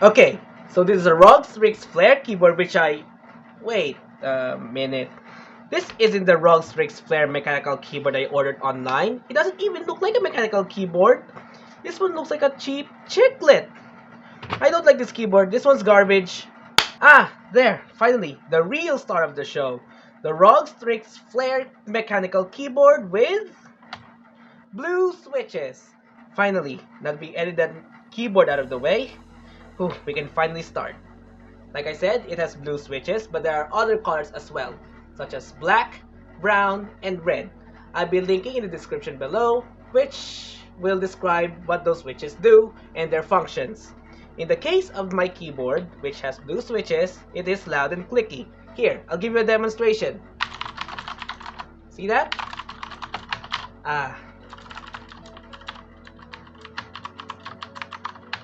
Okay, so this is a ROG STRIX Flare keyboard which I... Wait a minute. This isn't the ROG STRIX Flare mechanical keyboard I ordered online. It doesn't even look like a mechanical keyboard. This one looks like a cheap chiclet. I don't like this keyboard. This one's garbage. Ah, there, finally, the real star of the show. The ROG STRIX Flare mechanical keyboard with blue switches. Finally, now that we edited that keyboard out of the way, we can finally start. Like I said, it has blue switches, but there are other colors as well, such as black, brown, and red. I'll be linking in the description below, which will describe what those switches do and their functions. In the case of my keyboard, which has blue switches, it is loud and clicky. Here, I'll give you a demonstration. See that?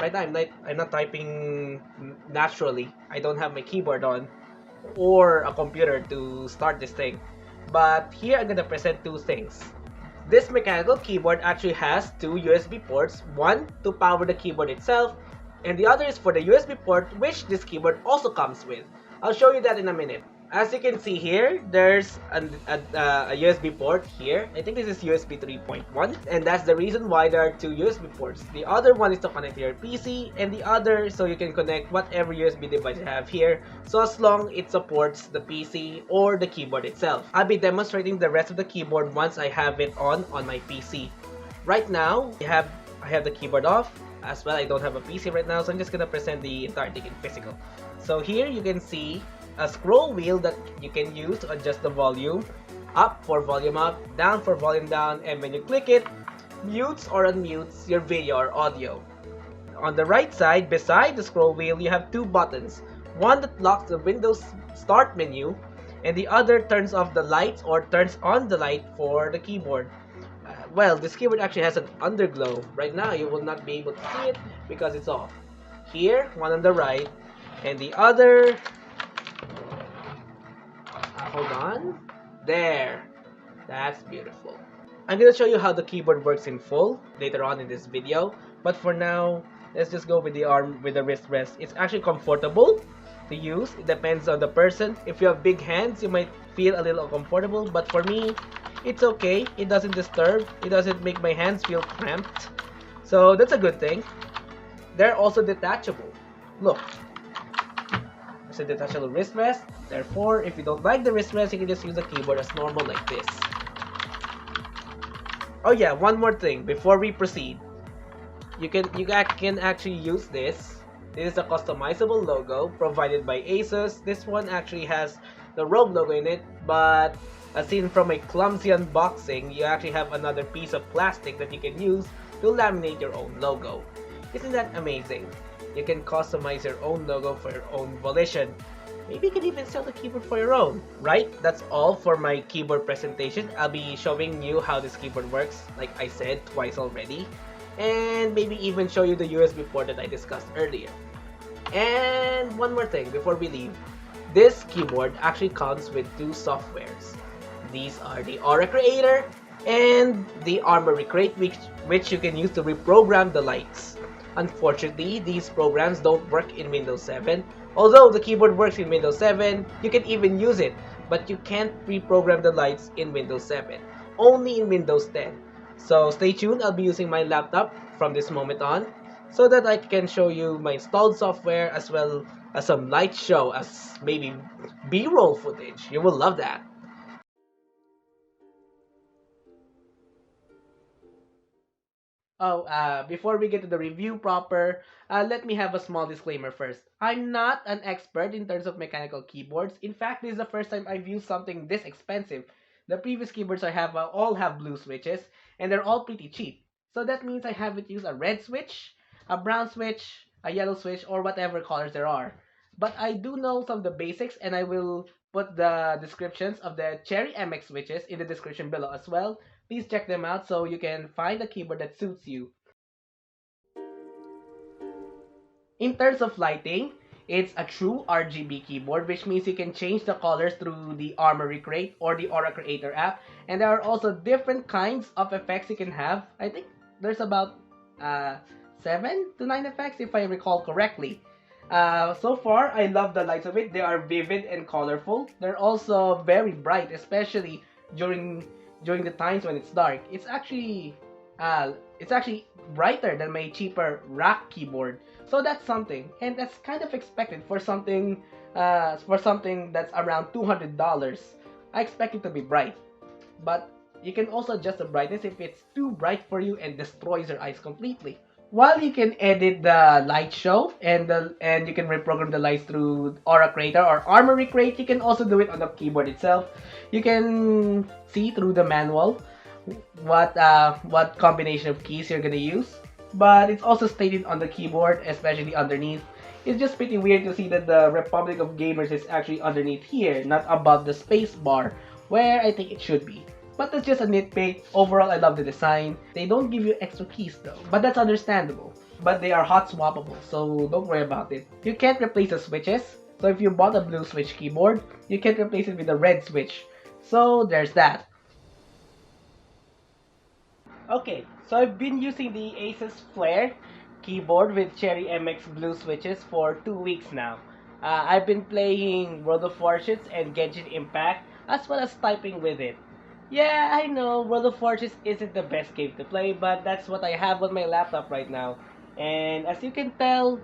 Right now I'm not typing naturally. I don't have my keyboard on or a computer to start this thing. But here I'm gonna present two things. This mechanical keyboard actually has two USB ports, one to power the keyboard itself, and the other is for the USB port, which this keyboard also comes with. I'll show you that in a minute. As you can see here, there's a USB port here. I think this is USB 3.1, and that's the reason why there are two USB ports. The other one is to connect to your PC, and the other so you can connect whatever USB device you have here, so as long it supports the PC or the keyboard itself. I'll be demonstrating the rest of the keyboard once I have it on my PC. Right now, I have the keyboard off. As well, I don't have a PC right now, so I'm just gonna present the entire thing in physical. So here you can see a scroll wheel that you can use to adjust the volume. Up for volume up, down for volume down, and when you click it, mutes or unmutes your video or audio. On the right side, beside the scroll wheel, you have two buttons. One that locks the Windows Start menu, and the other turns off the lights or turns on the light for the keyboard. Well, this keyboard actually has an underglow. Right now, you will not be able to see it because it's off. Here, one on the right, and the other... hold on. There. That's beautiful. I'm gonna show you how the keyboard works in full later on in this video. But for now, let's just go with the wrist rest. It's actually comfortable to use. It depends on the person. If you have big hands, you might feel a little uncomfortable. But for me, it's okay. It doesn't disturb. It doesn't make my hands feel cramped. So that's a good thing. They're also detachable. Look. There's a detachable wrist rest. Therefore, if you don't like the wrist rest, you can just use the keyboard as normal like this. Oh yeah, one more thing before we proceed. You can actually use this. This is a customizable logo provided by ASUS. This one actually has the ROG logo in it, but as seen from a clumsy unboxing, you actually have another piece of plastic that you can use to laminate your own logo. Isn't that amazing? You can customize your own logo for your own volition. Maybe you can even sell the keyboard for your own, right? That's all for my keyboard presentation. I'll be showing you how this keyboard works, like I said twice already. And maybe even show you the USB port that I discussed earlier. And one more thing before we leave. This keyboard actually comes with two softwares. These are the Aura Creator and the Armory Crate, which you can use to reprogram the lights. Unfortunately, these programs don't work in Windows 7. Although the keyboard works in Windows 7, you can even use it, but you can't reprogram the lights in Windows 7. Only in Windows 10. So stay tuned, I'll be using my laptop from this moment on so that I can show you my installed software as well as some light show as maybe B-roll footage. You will love that. Before we get to the review proper, let me have a small disclaimer first. I'm not an expert in terms of mechanical keyboards. In fact, this is the first time I've used something this expensive. The previous keyboards I have all have blue switches, and they're all pretty cheap. So that means I haven't used a red switch, a brown switch, a yellow switch, or whatever colors there are. But I do know some of the basics, and I will put the descriptions of the Cherry MX switches in the description below as well. Please check them out so you can find a keyboard that suits you. In terms of lighting, it's a true RGB keyboard, which means you can change the colors through the Armory Crate or the Aura Creator app. And there are also different kinds of effects you can have. I think there's about 7 to 9 effects if I recall correctly. So far, I love the lights of it. They are vivid and colorful. They're also very bright, especially during during the times when it's dark. It's actually brighter than my cheaper rack keyboard. So that's something, and that's kind of expected for something that's around $200. I expect it to be bright, but you can also adjust the brightness if it's too bright for you and destroys your eyes completely. While you can edit the light show and you can reprogram the lights through Aura Creator or Armory Crate, you can also do it on the keyboard itself. You can see through the manual what combination of keys you're gonna use, but it's also stated on the keyboard, especially underneath. It's just pretty weird to see that the Republic of Gamers is actually underneath here, not above the space bar, where I think it should be. But that's just a nitpick. Overall, I love the design. They don't give you extra keys though, but that's understandable. But they are hot swappable, so don't worry about it. You can't replace the switches, so if you bought a blue switch keyboard, you can't replace it with a red switch. So there's that. Okay, so I've been using the ASUS Flare keyboard with Cherry MX blue switches for 2 weeks now. I've been playing World of Warships and Genshin Impact, as well as typing with it. Yeah, I know World of Warships isn't the best game to play, but that's what I have on my laptop right now. And as you can tell,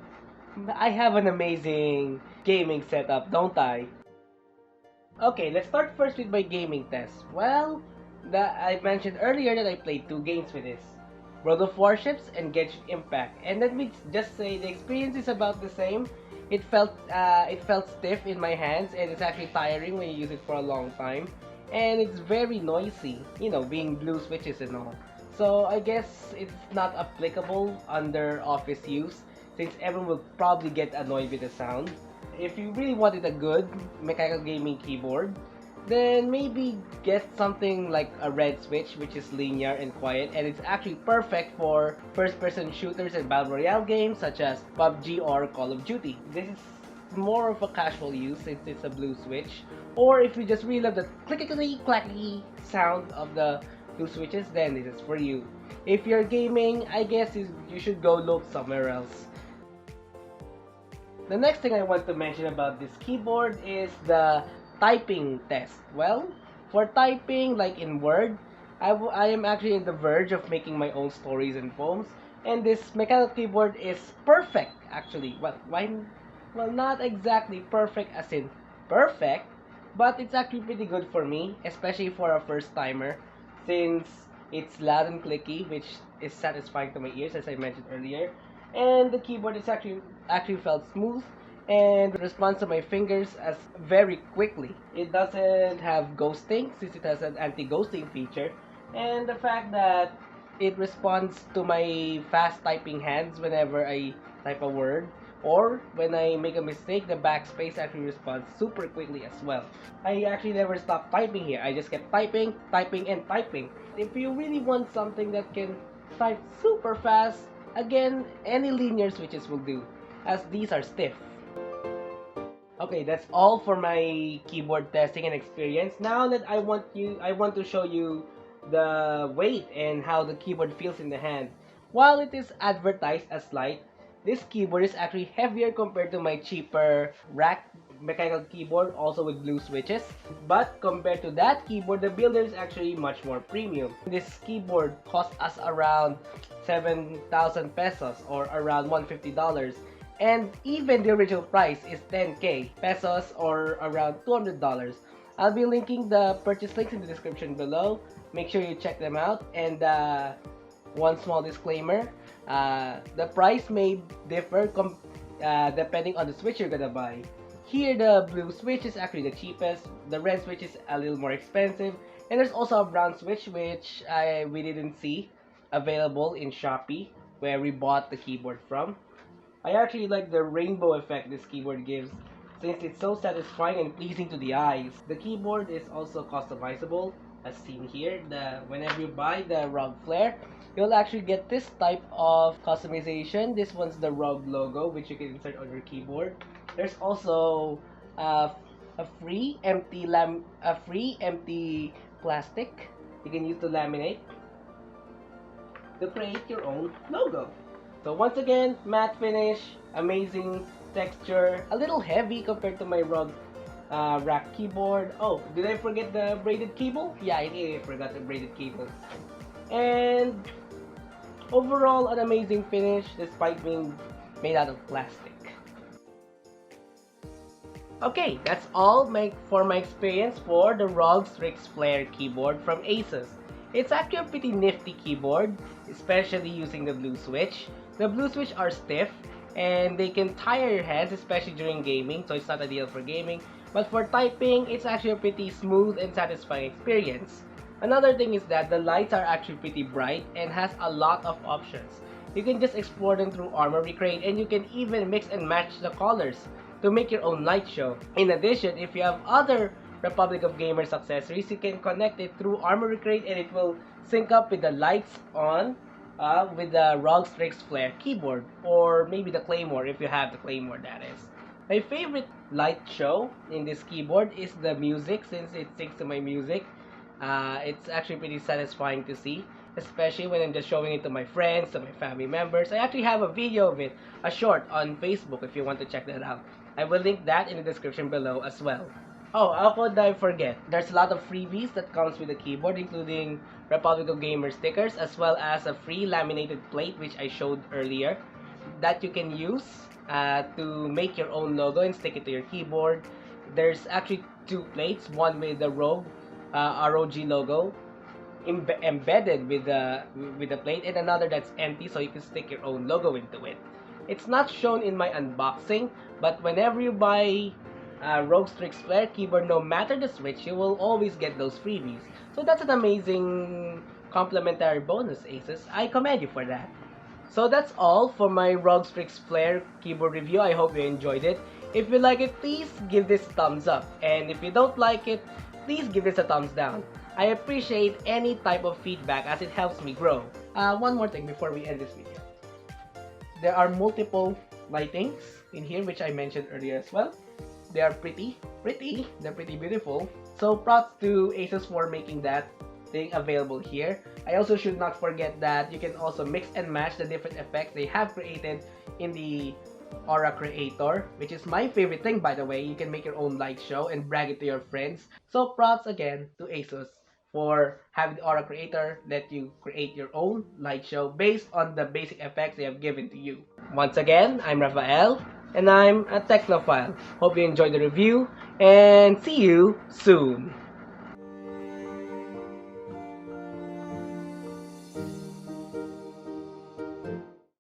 I have an amazing gaming setup, don't I? Okay, let's start first with my gaming test. Well, I mentioned earlier that I played 2 games with this. World of Warships and Genshin Impact. And let me just say the experience is about the same. It felt stiff in my hands, and it's actually tiring when you use it for a long time. And it's very noisy, being blue switches and all. So I guess it's not applicable under office use, since everyone will probably get annoyed with the sound. If you really wanted a good mechanical gaming keyboard, then maybe get something like a red switch, which is linear and quiet, and it's actually perfect for first-person shooters and battle royale games such as PUBG or Call of Duty. This is more of a casual use since it's a blue switch, or if you just really love the clickety clacky sound of the blue switches, then this is for you. If you're gaming, I guess you should go look somewhere else. The next thing I want to mention about this keyboard is the typing test. Well, for typing like in Word, I am actually in the verge of making my own stories and poems, and this mechanical keyboard is perfect actually. Well, not exactly perfect as in perfect, but it's actually pretty good for me, especially for a first timer, since it's loud and clicky, which is satisfying to my ears, as I mentioned earlier. And the keyboard is actually felt smooth and responds to my fingers as very quickly. It doesn't have ghosting since it has an anti-ghosting feature, and the fact that it responds to my fast typing hands whenever I type a word, or when I make a mistake, the backspace actually responds super quickly as well. I actually never stopped typing here. I just kept typing, typing, and typing. If you really want something that can type super fast, again, any linear switches will do, as these are stiff. Okay, that's all for my keyboard testing and experience. Now that I want to show you the weight and how the keyboard feels in the hand. While it is advertised as light, this keyboard is actually heavier compared to my cheaper rack mechanical keyboard, also with blue switches. But compared to that keyboard, the builder is actually much more premium. This keyboard cost us around 7,000 pesos or around $150. And even the original price is 10k pesos or around $200. I'll be linking the purchase links in the description below. Make sure you check them out. And one small disclaimer, the price may differ depending on the switch you're gonna buy. Here, the blue switch is actually the cheapest, the red switch is a little more expensive, and there's also a brown switch which we didn't see available in Shopee, where we bought the keyboard from. I actually like the rainbow effect this keyboard gives, since it's so satisfying and pleasing to the eyes. The keyboard is also customizable, as seen here. Whenever you buy the ROG Flare, you'll actually get this type of customization. This one's the ROG logo, which you can insert on your keyboard. There's also a free empty plastic you can use to laminate to create your own logo. So once again, matte finish, amazing texture, a little heavy compared to my ROG rack keyboard. Oh, did I forget the braided cable? Yeah, I think I forgot the braided cable. And overall, an amazing finish despite being made out of plastic. Okay, that's all for my experience for the ROG STRIX Flare keyboard from ASUS. It's actually a pretty nifty keyboard, especially using the blue switch. The blue switch are stiff and they can tire your hands, especially during gaming, so it's not ideal for gaming. But for typing, it's actually a pretty smooth and satisfying experience. Another thing is that the lights are actually pretty bright and has a lot of options. You can just explore them through Armoury Crate, and you can even mix and match the colors to make your own light show. In addition, if you have other Republic of Gamers accessories, you can connect it through Armoury Crate and it will sync up with the lights on with the ROG STRIX Flare keyboard, or maybe the Claymore if you have the Claymore, that is. My favorite light show in this keyboard is the music, since it syncs to my music. It's actually pretty satisfying to see, especially when I'm just showing it to my friends, to my family members. I actually have a video of it, a short, on Facebook if you want to check that out. I will link that in the description below as well. Oh, how could I forget? There's a lot of freebies that comes with the keyboard, including Republic of Gamers stickers, as well as a free laminated plate, which I showed earlier, that you can use to make your own logo and stick it to your keyboard. There's actually two plates, one with the ROG logo embedded with the plate, and another that's empty, so you can stick your own logo into it. It's not shown in my unboxing, but whenever you buy ROG STRIX Flare keyboard, no matter the switch, you will always get those freebies. So that's an amazing complimentary bonus, ASUS. I commend you for that. So that's all for my ROG STRIX Flare keyboard review. I hope you enjoyed it. If you like it, please give this a thumbs up. And if you don't like it, please give this a thumbs down. I appreciate any type of feedback as it helps me grow. One more thing before we end this video. There are multiple lightings in here, which I mentioned earlier as well. They are pretty, they're pretty beautiful. So props to ASUS for making that thing available here. I also should not forget that you can also mix and match the different effects they have created in the Aura Creator, which is my favorite thing, by the way. You can make your own light show and brag it to your friends. So props again to ASUS for having the Aura Creator let you create your own light show based on the basic effects they have given to you. Once again, I'm Raphael, and I'm a Technophile. Hope you enjoyed the review, and see you soon!